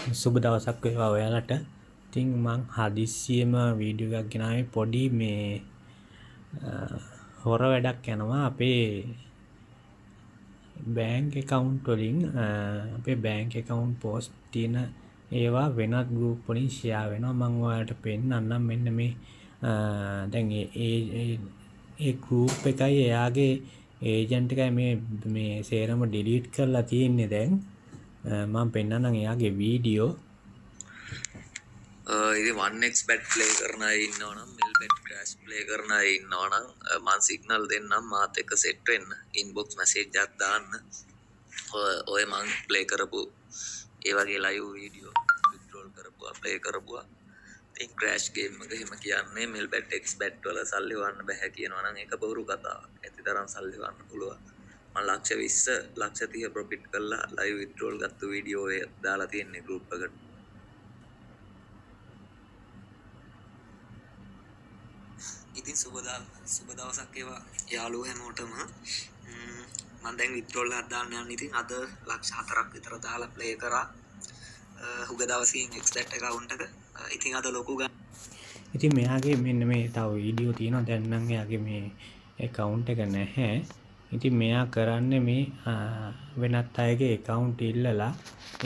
සුබ දවසක් වේවා ඔයාලට. ඉතින් මං හදිස්සියෙම වීඩියෝ එකක් ගෙනාවේ පොඩි මේ හොර වැඩක් යනවා අපේ බෑන්ක් account වලින් අපේ බෑන්ක් account post තියෙන ඒවා වෙනත් group වලින් share වෙනවා. මම ඔයාලට පෙන්නන්නම් මෙන්න මේ දැන් ඒ group එකයි එයාගේ agent එකයි මේ සේරම delete කරලා තියෙන්නේ දැන්. මම පෙන්නන්නම් එයාගේ වීඩියෝ. ඉතින් 1x bet play කරන අය ඉන්නවා නම් melbet crash play කරන අය ඉන්නවා නම් මම signal දෙන්නම් මාත් එක්ක set වෙන්න inbox message එකක් දාන්න ඔය මම play කරපු ඒ වගේ live video withdrawal කරපුවා play කරපුවා ඉතින් crash game එක එහෙම කියන්නේ melbet x bet වල සල්ලි වන්න බෑ කියනවා නම් ඒක බොරු කතාවක්. ඇතිතරම් සල්ලි වන්න පුළුවන්. මම ලක්ෂ 20 ලක්ෂ 30 profit කරලා live withdrawal ගත්ත වීඩියෝ එක දාලා තියෙන්නේ group එකට. ඉතින් සුබ දවසක් ඒවා යාළුවෝ හැමෝටම මම දැන් විත්ඩ්‍රෝල් එකක් දාන්න යනවා. ඉතින් අද ලක්ෂ 4ක් විතර දාලා ප්ලේ කරා හුග දවසින් එක්ස්පැට් account එක. ඉතින් අද ලොකු ඉතින් මෙයාගේ මෙන්න මේ තව වීඩියෝ තියෙනවා. දැන් නම් එයාගේ මේ account එක නැහැ. ඉතින් මෙයා කරන්නේ මේ වෙනත් අයගේ account ඉල්ලලා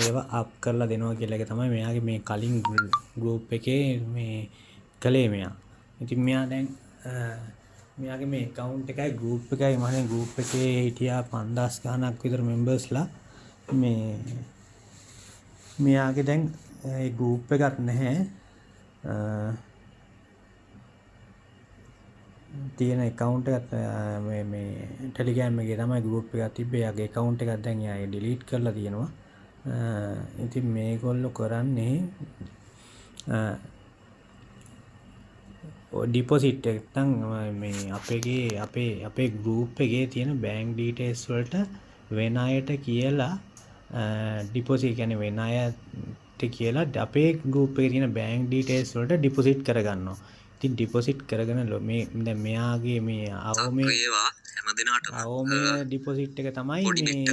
ඒවා up කරලා දෙනවා කියලා එක තමයි මෙයාගේ මේ කලින් group එකේ මේ කලේ මෙයා. ඉතින් මෙයා දැන් මෙයාගේ මේ account එකයි group එකයි මම group එකේ හිටියා 5000 ගණනක් විතර members-ලා. මේ මෙයාගේ දැන් ඒ group එකක් නැහැ. තියෙන account එකත් මේ Telegram එකේ තමයි group එකක් තිබ්බේ. එයාගේ account එකක් දැන් එයා delete කරලා තියෙනවා. ඉතින් මේගොල්ලෝ කරන්නේ ඩිපොසිට් එක නැත්නම් මේ අපේ group එකේ තියෙන bank details වලට වෙන අයට කියලා ඩිපොසිට් කියන්නේ වෙන අයට කියලා අපේ group එකේ තියෙන bank details වලට ඩිපොසිට් කරගන්නවා. ඉතින් ඩිපොසිට් කරගෙන මේ දැන් මෙයාගේ මේ අවමේ ඩිපොසිට් එක තමයි මේ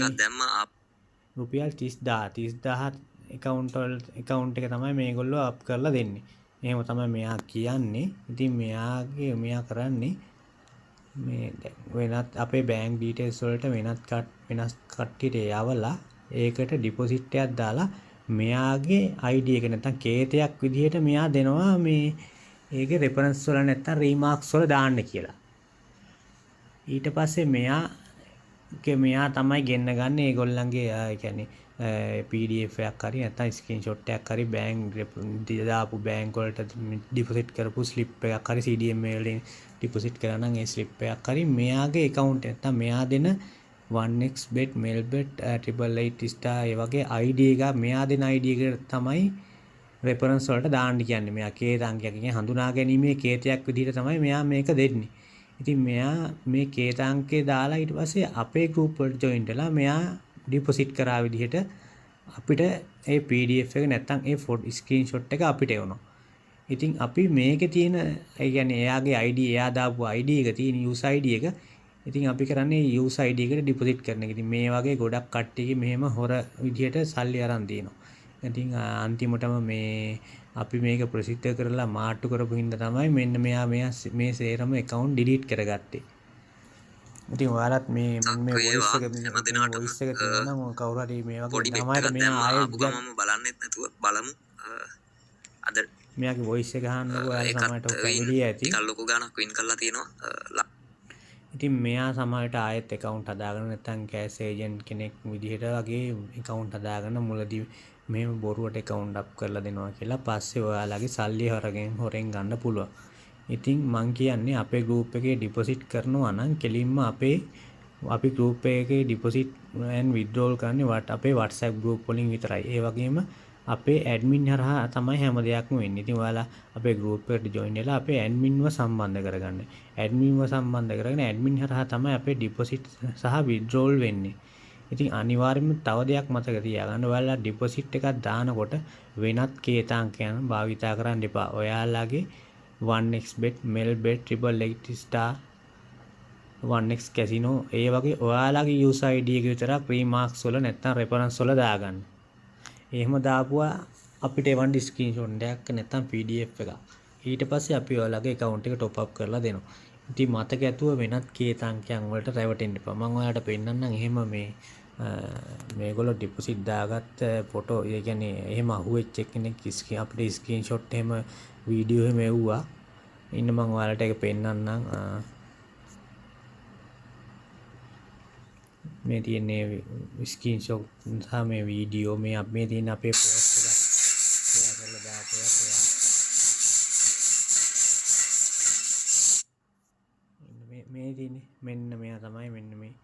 රුපියල් 30000 account එක තමයි මේගොල්ලෝ අප් කරලා දෙන්නේ. එහෙම තමයි මෙයා කියන්නේ. ඉතින් මෙයා කරන්නේ මේ වෙනත් අපේ bank details වලට වෙනස් කට්ටියට යවලා ඒකට deposit එකක් දාලා මෙයාගේ ID එක නැත්නම් කේතයක් විදිහට මෙයා දෙනවා මේ ඒකේ reference වල නැත්නම් remarks වල දාන්න කියලා. ඊට පස්සේ මෙයා තමයි ගෙන්න ගන්න ඒගොල්ලන්ගේ ඒ කියන්නේ PDF එකක් හරි නැත්නම් ස්ක්‍රීන්ෂොට් එකක් හරි බෑන්ක් දාපු බෑන්ක් වලට ඩිපොසිට් කරපු ස්ලිප් එකක් හරි CDMA වලින් ඩිපොසිට් කරා නම් ඒ ස්ලිප් එකක් හරි මෙයාගේ account එක නැත්නම් මෙයා දෙන 1xbet melbet 888 star ඒ වගේ ID එක මෙයා දෙන ID එක තමයි reference වලට දාන්න කියන්නේ. මෙයා කේතාංකයක් කියන්නේ හඳුනා ගැනීමේ කේතයක් විදිහට තමයි මෙයා මේක දෙන්නේ. ඉතින් මෙයා මේ කේතාංකේ දාලා ඊට පස්සේ අපේ group වලට join වෙලා මෙයා ඩිපොසිට් කරා විදිහට අපිට ඒ PDF එක නැත්නම් ඒ ස්ක්‍රීන්ෂොට් එක අපිට එවනවා. ඉතින් අපි මේකේ තියෙන ඒ කියන්නේ එයාගේ ID එයා දාපු ID එක තියෙන user ID එක. ඉතින් අපි කරන්නේ user ID එකට ඩිපොසිට් කරන එක. ඉතින් මේ වගේ ගොඩක් කට්ටියගේ මෙහෙම හොර විදිහට සල්ලි අරන් තියෙනවා. ඉතින් අන්තිමටම මේ අපි මේක ප්‍රසිද්ධ කරලා මාට්ටු කරපු හින්දා තමයි මෙන්න මෙයා මේ සේරම account delete කරගත්තේ. ඉතින් ඔයාලත් මේ voice එක තියෙනවා නම් කවුරු හරි මේ වගේ ළමයිට මෙයා ආයෙත් මම බලන්නෙත් නැතුව බලමු. අද මෙයාගේ voice එක අහන්නකො ඔයාලා සමහරට පැමිණිය ඇති. ටිකක් ලොකු ගාණක් වින් කරලා තියෙනවා. ඉතින් මෙයා සමහරට ආයෙත් account හදාගන්න නැත්නම් cash agent කෙනෙක් විදිහට වගේ account හදාගන්න මුලදී මෙහෙම බොරුවට account up කරලා දෙනවා කියලා පස්සේ ඔයාලගේ සල්ලි හොරෙන් ගන්න පුළුවන්. ඉතින් මං කියන්නේ අපේ group එකේ deposit කරනවා නම් කෙලින්ම අපි group එකේ deposit and withdrawal කරන්නේ අපේ WhatsApp group වලින් විතරයි. ඒ වගේම අපේ admin හරහා තමයි හැම දෙයක්ම වෙන්නේ. ඉතින් ඔයාලා අපේ group එකට join වෙලා අපේ adminව සම්බන්ධ කරගන්න. adminව සම්බන්ධ කරගෙන admin හරහා තමයි අපේ deposit සහ withdrawal වෙන්නේ. ඉතින් අනිවාර්යයෙන්ම තව දෙයක් මතක තියාගන්න. ඔයාලා deposit එකක් දානකොට වෙනත් කේතාංකයන් භාවිතා කරන්න එපා. ඔයාලාගේ 1xbet melbet 888 star 1x casino ඒ වගේ ඔයාලගේ user ID එක විතරක් remarks වල නැත්නම් reference වල දාගන්න. එහෙම දාපුවා අපිට එවන්න ස්ක්‍රීන්ෂොට් එකක් නැත්නම් PDF එකක්. ඊට පස්සේ අපි ඔයාලගේ account එක top up කරලා දෙනවා. ඉතින් මතක ඇතුව වෙනත් කේතංකයන් වලට රැවටෙන්න එපා. මම ඔයාලට පෙන්නන්නම් එහෙම මේගොල්ලෝ ඩිපොසිට් දාගත්ත ෆොටෝ ඒ කියන්නේ එහෙම අහුවෙච්ච කෙනෙක් අපිට ස්ක්‍රීන්ෂොට් එහෙම වීඩියෝ එහෙම එව්වා. ඉන්න මම ඔයාලට ඒක පෙන්නන්නම්. මේ තියෙන්නේ ස්ක්‍රීන්ෂොට් සහ මේ වීඩියෝ මේ තියෙන අපේ පෝස්ට් එකක් ෂෙයා කරලා දාපු එකක්. මේ තියෙන්නේ මෙන්න මෙයා තමයි මෙන්න මේ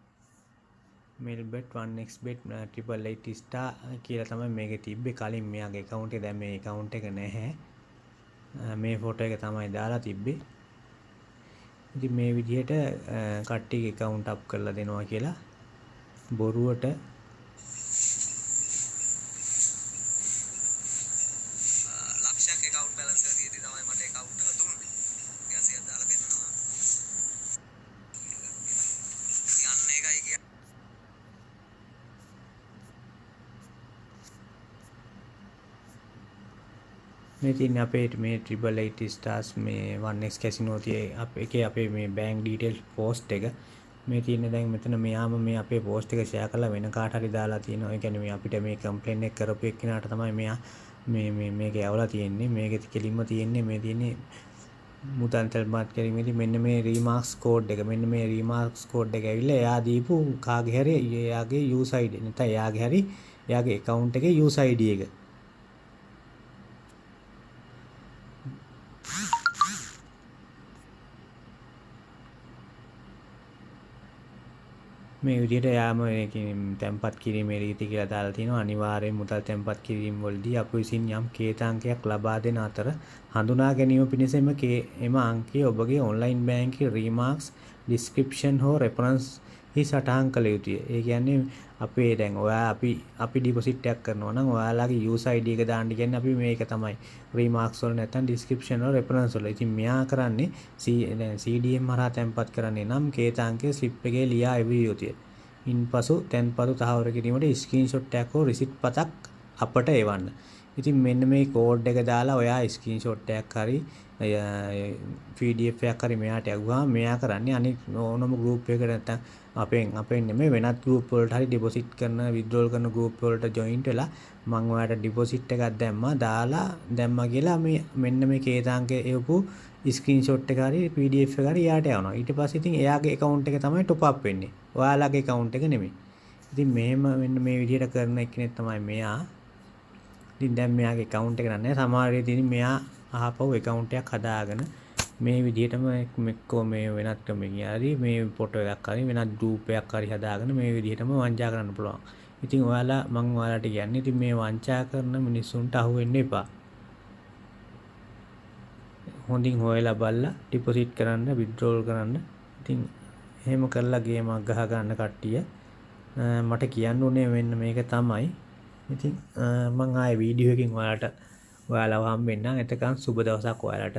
Melbet 1xbet 888 star කියලා තමයි මේකේ තිබ්බේ. කලින් මෙයාගේ account එක දැන් මේ account එක නැහැ. මේ ෆොටෝ එක තමයි දාලා තිබ්බේ. ඉතින් මේ විදිහට කට්ටියගේ account up කරලා දෙනවා කියලා බොරුවට ලක්ෂයක් account balance එක තියෙදි තමයි මට account එක දුන්නේ. 100ක් දාලා පෙන්නනවා. යන්න ඒකයි කියන්නේ. මේ තියෙන්නේ අපේ මේ 888 stars මේ 1x casino එකේ අපේ මේ bank details post එක. මේ තියෙන්නේ දැන් මෙතන මෙයාම මේ අපේ post එක share කරලා වෙන කාට හරි දාලා තියෙනවා. ඒ කියන්නේ මේ අපිට මේ complaint එක කරපු එක්කිනාට තමයි මෙයා මේක යවලා තියෙන්නේ. මේකෙත් කෙලින්ම තියෙන්නේ මේ තියෙන්නේ මුදල් තල්පත් කිරීමේදී මෙන්න මේ remarks code එක. මෙන්න මේ remarks code එක ඇවිල්ලා එයා දීපු කාගේ හරි එයාගේ user ID නැත්නම් එයාගේ හරි එයාගේ account එකේ user ID එක. මේ විදිහට යාම තැන්පත් කිරීමේ රීති කියලා දාලා තිනවා. අනිවාර්යයෙන් මුදල් තැන්පත් කිරීම වලදී අප විසින් යම් කේතාංකයක් ලබා දෙන අතර හඳුනා ගැනීම පිණිස එම අංකය ඔබගේ ඔන්ලයින් බැංකුවේ රීමාක්ස් ඩිස්ක්‍රිප්ෂන් හෝ රෙෆරන්ස් හි සටහන් කළ යුතුය. ඒ කියන්නේ අපේ දැන් ඔයා අපි ඩිපොසිට් එකක් කරනවා නම් ඔයාලගේ user ID එක දාන්න කියන්නේ අපි මේක තමයි රීමාක්ස් වල නැත්නම් ඩිස්ක්‍රිප්ෂන් වල රෙෆරන්ස් වල. ඉතින් මෙයා කරන්නේ දැන් CDM හරහා තැන්පත් කරන්නේ නම් කේතාංකයේ ස්ලිප් එකේ ලියා එවිය යුතුය. ඉන්පසු තැන්පතු තහවුරු කිරීමට ස්ක්‍රීන්ෂොට් එකක් හෝ රිසිට් පතක් අපට එවන්න. ඉතින් මෙන්න මේ කෝඩ් එක දාලා ඔයා ස්ක්‍රීන්ෂොට් එකක් හරි PDF එකක් හරි මෙයාට යවුවා. මෙයා කරන්නේ අනිත් ඕනම group එකකට නැත්නම් අපෙන් නෙමෙයි වෙනත් group වලට හරි deposit කරන withdrawal කරන group වලට join වෙලා මම ඔයාලට deposit එකක් දැම්මා කියලා මෙන්න මේ කේතාංකය එවපු ස්ක්‍රීන්ෂොට් එක හරි PDF එක හරි යාට යවනවා. ඊට පස්සේ ඉතින් එයාගේ account එක තමයි top up වෙන්නේ. ඔයාලගේ account එක නෙමෙයි. ඉතින් මෙන්න මේ විදිහට කරන එක්කෙනෙක් තමයි මෙයා. ඉතින් දැන් මෙයාගේ account එක නැහැ. සමහර වෙලෙදී මෙයා ආපහු account එකක් හදාගෙන මේ විදිහටම මෙක්කෝ මේ වෙනත් කමකින් හරි මේ ෆොටෝ එකක් හරි වෙනත් ගෲප් එකක් හරි හදාගෙන මේ විදිහටම වංචා කරන්න පුළුවන්. ඉතින් මම ඔයාලට කියන්නේ ඉතින් මේ වංචා කරන මිනිස්සුන්ට අහු වෙන්න එපා. හොඳින් හොයලා බලලා ඩිපොසිට් කරන්න, විත්ඩ්‍රෝල් කරන්න. ඉතින් එහෙම කරලා ගේමක් ගහ ගන්න කට්ටිය මට කියන්න උනේ වෙන්න මේක තමයි. ඉතින් මම ආයේ වීඩියෝ එකකින් ඔයාලව හම්බෙන්නම්. එතකන් සුබ දවසක් ඔයාලට.